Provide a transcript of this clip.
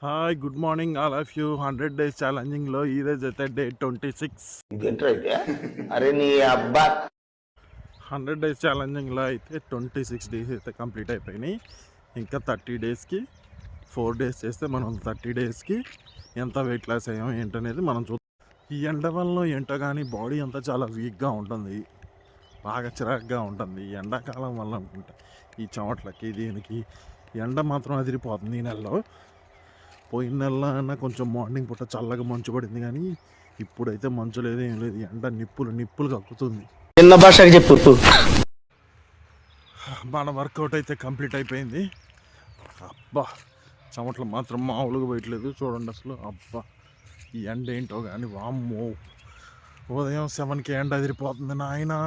Hi good morning all of you 100 days ఛాలెంజింగ్లో ఈరోజు అయితే డే 26. ఇదేంటైతే అరే నీ అబ్బా 100 డేస్ ఛాలెంజింగ్లో అయితే 26 డేస్ అయితే కంప్లీట్ అయిపోయినాయి. ఇంకా 30 డేస్కి 4 డేస్ చేస్తే మనం 30 డేస్కి ఎంత వెయిట్ లాస్ అయ్యాం ఏంటనేది మనం చూద్దాం. ఈ ఎండ వల్ల ఏంటో కానీ బాడీ అంతా చాలా వీక్గా ఉంటుంది, బాగా చిరాకుగా ఉంటుంది. ఈ ఎండాకాలం వల్ల అనుకుంటా ఈ చెమట్లకి దీనికి ఎండ మాత్రం అదిరిపోతుంది ఈ నెలలో. పోయిన నెలలో అన్న కొంచెం మార్నింగ్ పూట చల్లగా మంచు పడింది, కానీ ఇప్పుడైతే మంచు లేదు ఏం లేదు. ఎండ నిప్పులు కక్కుతుంది. చిన్న భాషకి చెప్పు. మన వర్కౌట్ అయితే కంప్లీట్ అయిపోయింది. అబ్బా చెమటలు మాత్రం మామూలుగా పోయట్లేదు చూడండి అసలు. అబ్బా ఈ ఎండ ఏంటో కానీ వామ్మో, ఉదయం 7కి ఎండ అదిరిపోతుంది నాయనా.